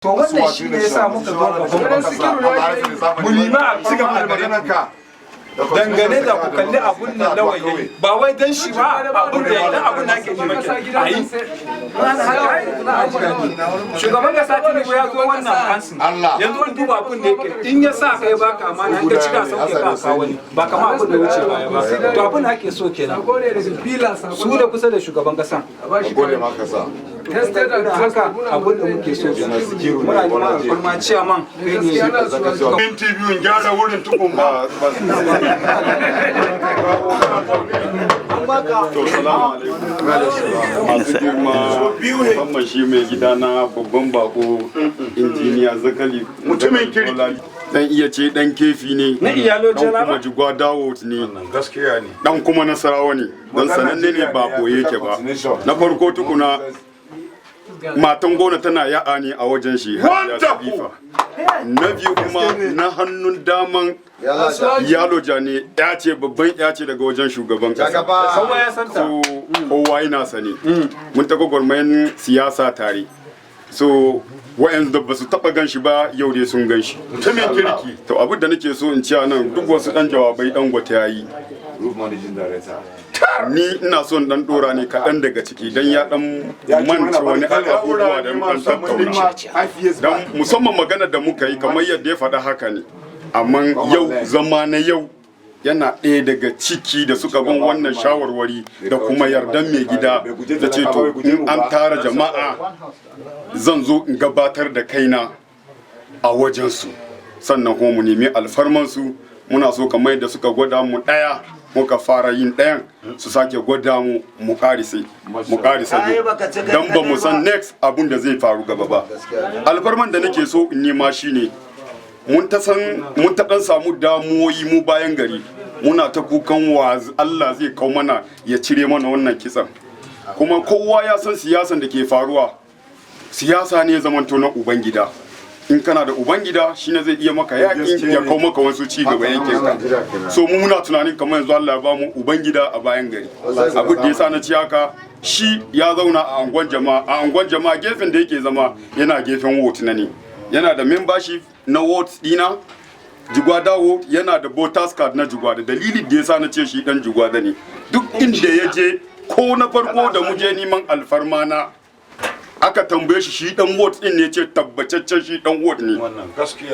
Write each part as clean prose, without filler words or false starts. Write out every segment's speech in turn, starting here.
to wannan shi ne yasa muka zo ga gwamnati mu nima a cikin almaganarka dangane da ku kalli abun nan Lawal yayi ba wai dan shi ba abun da yayi dan abun da ake nima ayi shugaban kasa Tinubu ya zo wannan kansin yanzu wani duba abun da yake in ya sa kai baka amana ka cika sauke ka ka wani ba kama abun da wuce baya ba to abun da ake so kenan su da kusa da shugaban kasa gode ma kasa haka abun da muke so muna neman alfarma ciyaman kai ne minti biyu gyara wurin tukun ba to salamu alaikum masu girma musamman shi mai gida na babban bako injiniya Zakari mutumin kirki dan iya ce dan kefi ne na iyalo jana kuma jigwa dawo ne gaskiya ne dan kuma nasarawa ne dan sananne ne ba boye yake ba na farko tukuna matan gona tana ya'a ne a wajen shi na biyu kuma na hannun daman yaloja ne ya ce babban ya ce daga wajen shugaban kasa kowa ya santa kowa yana sani mun ta gwagwarmayan siyasa tare so wa'anda ba su taba gan shi ba yau dai sun gan shi mutumin kirki to abin da nake so in ci nan duk wasu dan jawabai dan gwata yayi ni ina son dan dora ne kaɗan daga ciki dan ya dan manta wani abubuwa da muka tattauna dan musamman magana da muka yi kamar yadda ya faɗa haka ne amma yau zama na yau yana ɗaya daga ciki da suka bin wannan shawarwari da kuma yardan mai gida da ce to in an tara jama'a zan zo in gabatar da kaina a wajensu sannan kuma mu nemi alfarmansu muna so kamar yadda suka gwada mu ɗaya muka fara yin ɗayan su sake gwada mu ƙarise don ba mu san next abun da zai faru gaba ba alfarman da nake so in nema shine mun ta ɗan samu damuwoyi mu bayan gari muna ta kukan wa Allah zai kawo mana ya cire mana wannan kitsan kuma kowa ya san siyasan da ke faruwa siyasa ne zamanto na ubangida in kana da ubangida shine zai iya maka yaƙi ya kawo maka wasu ci gaba yankin ka so mu muna tunanin kamar yanzu Allah ya ba mu ubangida a bayan gari abu da yasa na ci haka shi ya zauna a angon jama'a gefen da yake zama yana gefen wot na ne yana da membership na wot dina Jugwada wot yana da voters card na Jugwada dalilin da yasa na ce shi dan Jugwada ne duk inda ya je ko na farko da mu je neman alfarma na aka tambaye shi dan ward din ne ce tabbataccen shi dan ward ne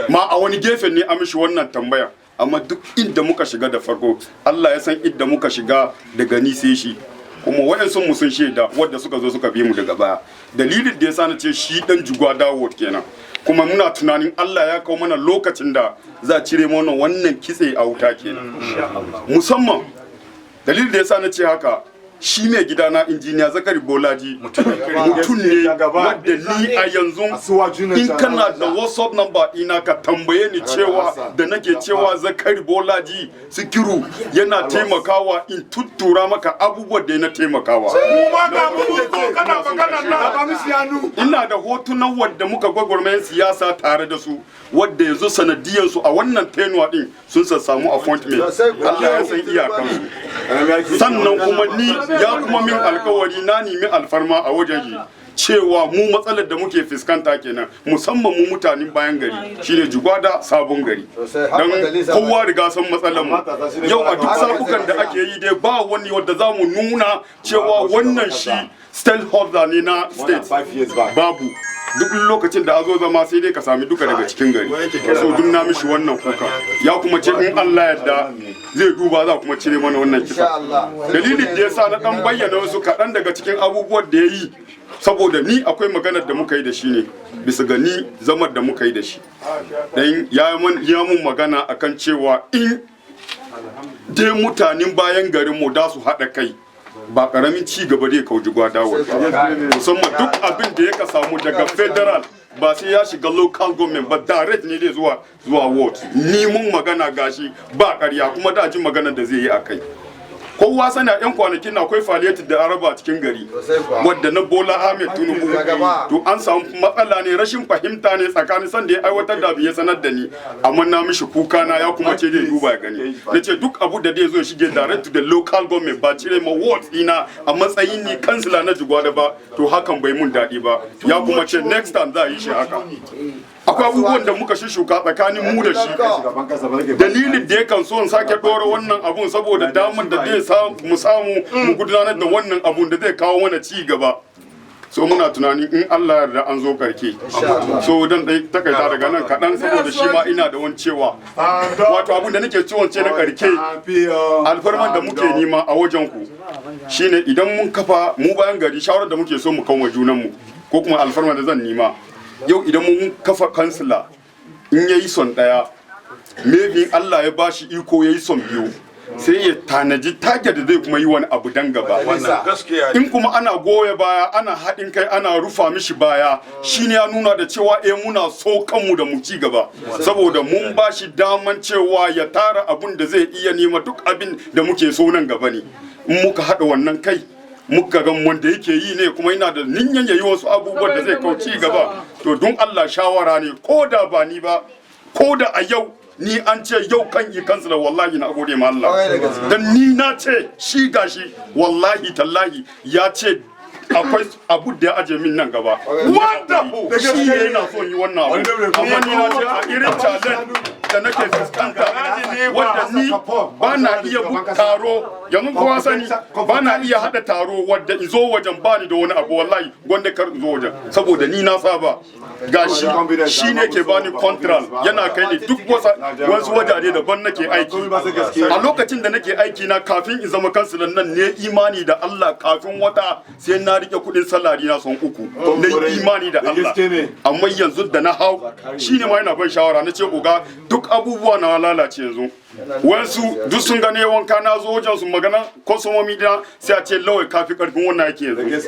ma a wani gefen ne amshi wannan tambaya amma duk inda muka shiga da farko Allah ya san inda muka shiga daga ni sai shi kuma waɗansu mu sun shaida wanda suka zo suka bi mu daga baya dalilin da yasa na ce shi dan Jugwada ward kenan kuma muna tunanin Allah ya kawo mana lokacin da za a cire mana wannan kitse a wuta kenan musamman dalilin da yasa na ce haka shi mai gidana injiniya Zakari Bolaji mutum ne wadda ni a yanzu in kana da WhatsApp number ina ka tambaye ni cewa da nake cewa Zakari Bolaji Sikiru yana taimakawa in tuttura maka abubuwan da yana taimakawa ina da hotunan wadda muka gwagwarmayar siyasa tare da su wadda yanzu sanadiyansu a wannan tenuwa din sun samu appointment Allah ya san iyakansu sannan kuma ni ya kuma min alkawari na nemi alfarma a wajen shi cewa mu matsalar da muke fuskanta kenan musamman mu mutanen bayan gari shine Jugwada sabon gari dan kowa riga san matsalar mu yau a duk sabukan da ake yi dai ba wani wanda zamu nuna cewa wannan shi stakeholder ne na state babu duk lokacin da azo zama sai dai ka sami duka daga cikin gari so duk na mishi wannan kuka ya kuma ce in Allah yadda zai duba za kuma cire mana wannan kisa dalilin da yasa na dan bayyana wasu kaɗan daga cikin abubuwan da ya yi saboda ni akwai maganar da muka yi da shi ne bisa ga ni zamar da muka yi da shi dan ya mun magana akan cewa in dai mutanen bayan garin mu da su haɗa kai ba karamin ci gaba da ya kauji gwadawa musamman duk abin da ya ka samu daga federal ba sai ya shiga local government ba direct ne dai zuwa ward ni mun magana gashi ba ƙarya kuma da ji magana da zai yi a kai kowa sani a 'yan kwanakin na akwai faliyati da araba cikin gari wadda na Bola Ahmed Tinubu to an samu matsala ne rashin fahimta ne tsakanin sanda ya aiwatar da ya sanar da ni amma na mishi kuka na ya kuma ce zai duba ya gani nace duk abu da zai zo shige direct to the local government ba cire ma ward dina a matsayin ni kansila na Jigwada ba to hakan bai mun daɗi ba ya kuma ce next time za a yi shi haka akwai abubuwan da muka shuka tsakanin mu da shi dalilin da ya kan so in sake dora wannan abun saboda damar da zai mu samu mu gudanar da wannan abun da zai kawo mana ci gaba so muna tunani in Allah yarda an zo karke so dan dai takaita daga nan kadan saboda shi ma ina da wani cewa wato abun da nake ciwon ce na karke alfarman da muke nima a wajen ku shine idan mun kafa mu bayan gari shawarar da muke so mu kawo junan mu ko kuma alfarman da zan nima yau idan mun kafa kansila in yayi son daya maybe Allah ya bashi iko yayi son biyu sai ya tanaji take da zai kuma yi wani abu dan gaba in kuma ana goya baya ana haɗin kai ana rufa mishi baya shine ya nuna da cewa muna so kanmu da mu ci gaba saboda mun bashi daman cewa ya tara abun da zai iya nema duk abin da muke so nan gaba ne in muka haɗa wannan kai muka ga wanda yake yi ne kuma yana da niyyar yayi wasu abubuwan da zai kauci gaba to don Allah shawara ne ko da ba ni ba ko da a yau ni an ce yau kan yi kansila wallahi na gode ma Allah dan ni na ce shi gashi wallahi tallahi ya ce akwai abu da ya aje min nan gaba wonderful shi yana so yi wannan abu amma ni na ce a irin challenge da nake fuskanta wadda ni ba na iya taro yanzu kowa sani ba na iya hada taro wadda izo wajen bani da wani abu wallahi gwanda kar izo wajen saboda ni na saba gashi shi ne ke bani contral yana kai ni duk wasu wajaje daban nake aiki a lokacin da nake aiki na kafin in zama kansilan nan ne imani da Allah kafin wata sai na rike kudin salari na son 3 na imani da Allah amma yanzu da na hau shine ma yana ban shawara na ce oga duk abubuwa na lalace yanzu wasu duk sun gane wanka na zo wajen su magana kosomomi da sai a ce lawai kafi karfin wannan yake yanzu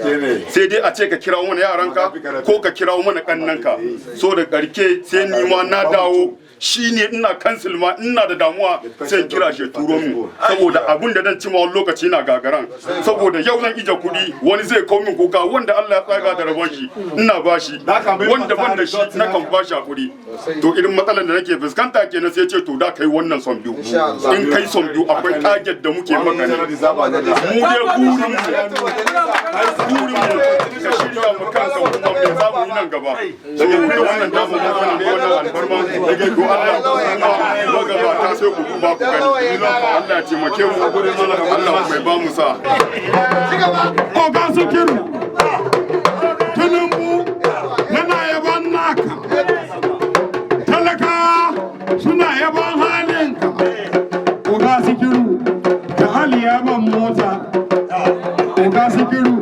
sai dai a ce ka kirawo mana yaranka ko ka kirawo mana kannanka so da karke sai ni ma na dawo shine ina kansil ma ina da damuwa sai kira shi turo mu saboda abun da dan ci ma wani lokaci na gagaran saboda yau zan ije kudi wani zai kawo min kuka wanda Allah ya tsaga da rabon shi ina bashi wanda ban da shi na kan bashi hakuri to irin matsalar da nake fuskanta kenan sai ce to da kai wannan son biyu in kai son biyu akwai target da muke maka ne mu dai burin mu ka shirya mu kanka kuma me za mu yi nan gaba saboda wannan da mu wannan alfarma Allah gaba ta sai ku ba ku gani Allah ya taimake mu Allah mai ba mu sa o ga su kiru Tinubu yana yaban naka talaka suna yaban halinka o ga su kiru da hali yaban mota o ga su kiru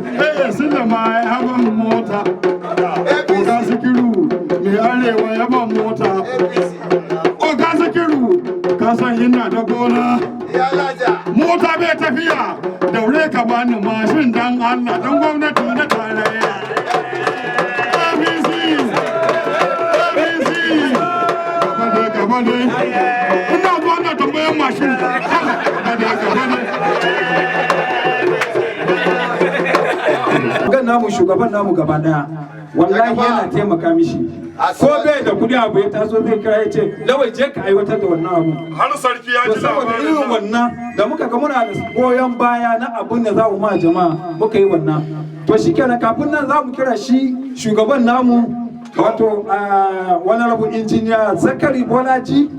suna ma yaban mota o ga su kiru mai arewa yaban mota kasan yana da gona mota bai tafiya daure ka bani mashin dan Allah dan gwamnati na tarayya ABC gaba ne ina zuwa na tambayan mashin ga namu shugaban namu gaba daya wallahi yana taimaka mishi ko bai da kudi abu ya taso zai kira ya ce lawai je ka aiwatar da wannan abu har sarki ya ji labarin irin wannan da muka ga muna da goyon baya na abun da za mu ma jama'a muka yi wannan to shikenan kafin nan za mu kira shi shugaban namu wato wani rabu injiniya Zakari Bolaji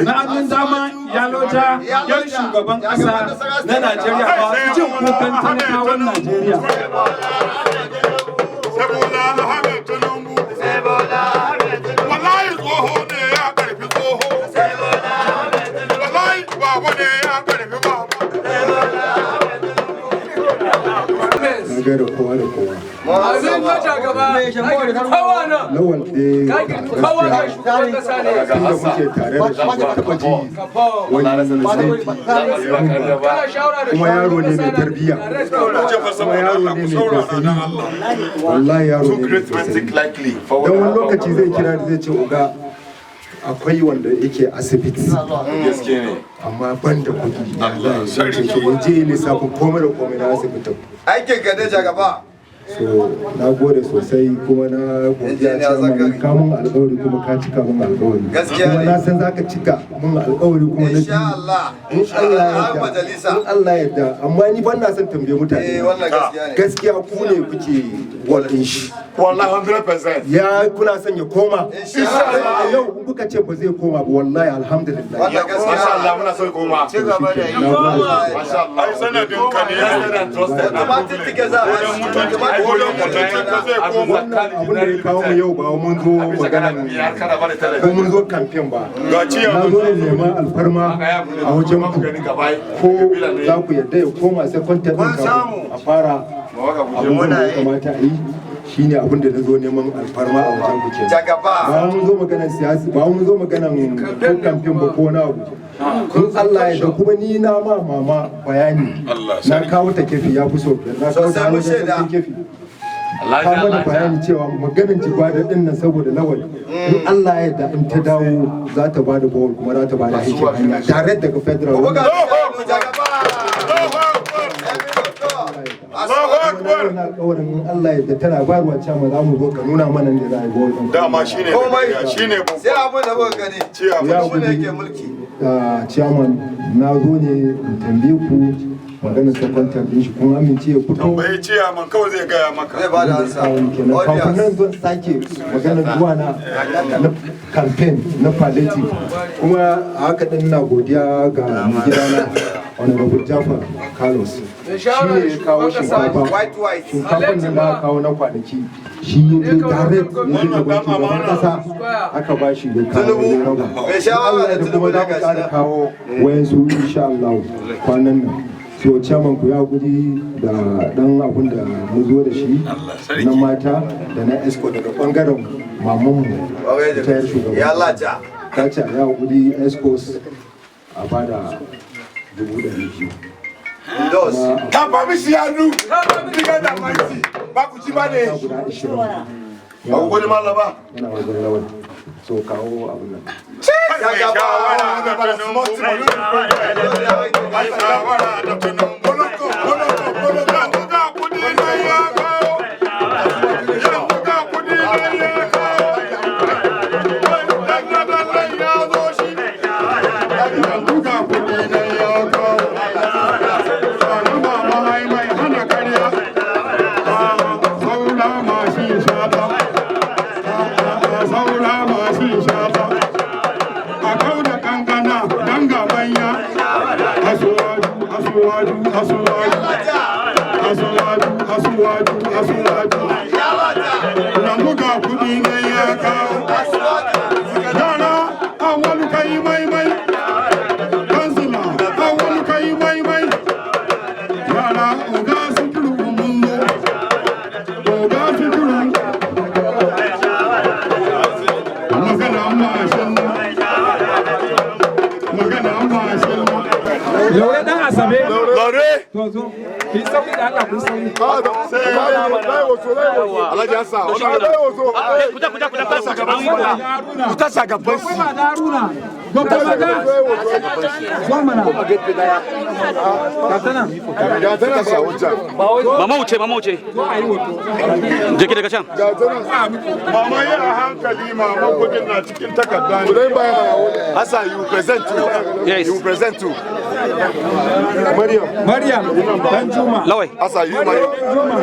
na hannun dama ya loja yan shugaban kasa na Najeriya ba su jin kukan talakawan Najeriya wallahi tsoho ne ya karfi tsoho wallahi baba ne ya karfi baba gaida kowa da kowa abin wata gaba kowa na lawal kowa ga shugaban kasa ne da muke tare da shi ba taba ji wani kuma yaro ne mai tarbiyya kuma yaro ne mai tausayi wallahi yaro ne mai tausayi don wani lokaci zai kira da zai ce uga akwai wanda yake asibiti amma ban da kuɗi sai ke je lissafin komai da komai na asibitin aikin ka da gaba so na gode sosai kuma na godiya cewa kamun alƙawari kuma ka cika mun alƙawari kuma na san zaka cika mun alƙawari kuma na insha Allah in Allah ya yarda amma ni ban na son tambaye mutane gaskiya ku ne kuke wadin shi wallahi 100% ya kuna son ya koma insha Allah yau in kuka ce ba zai koma ba wallahi alhamdulillah wallahi gaskiya insha Allah muna son koma ci gaba da yi masha Allah ai sanadin ka ne sanan trusted amma tike za a abin da ya kawo mu yau ba mun zo magana ko mun zo kamfen ba na zo ne neman alfarma a wajen ku ko za ku yarda ya koma sai kwantar ɗin a fara abin da ya kamata a yi shine abin da na zo neman alfarma a wajen ku ke ba mun zo maganar siyasa ba mun zo maganar ko kamfen ba ko na abu kun Allah ya da kuma ni na ma mama bayani na kawo ta kefi ya fi so na kawo ta wajen kefi ka mana bayani cewa maganin jigwada din nan saboda lawal in Allah ya da in ta dawo za ta bada bawul kuma za ta bada aikin hanya tare daga federal alƙawarin Allah ya da tana bayarwa cewa za mu zo ka nuna mana ne za a yi bawul dama shine sai abin da muka gani ciyaman ne ke mulki ciyaman na zo ne in tambaye ku maganar sakwantar din shi kun amince ya fito tambaye ciyaman kawai zai gaya maka zai ba da ansa kafin nan zan sake maganar zuwa na campaign na palliative kuma a haka din na godiya ga gidana honorable Jafar Carlos shi ne ya kawo shinkafan nan da kawo na kwanaki shi ya je direct ya je gaban shugaban kasa aka ba shi ya kawo ya raba Allah da kuma za mu ƙara kawo wayansu insha Allah kwanan nan so chairman ku ya gudi da dan abun da mu zo da shi na mata da na escort daga bangaren mamanmu ta yar shugaban ya lata ta ce ya gudi escorts a bada 200,000 ta ba mi shi yanu diga da mai ba ku ci ba ne guda 20 ba ku gode malama yana wajen lawan so kawo abun nan Laure dan Asabe. Laure. To zo. Ki sauki da Allah kun sauki. Alhaji Hassan. Ku ta saka bansi. Kuma da Haruna. Dokta Maga. Gwamna. Gatana sa wancan. Mama wuce. Je ki daga can. Mama yi a hankali mama kudin na cikin takarda ne. Hassan you present to. Yes. You present to. Maryam Dan Juma. Lawai. Hassan you Maryam. Juma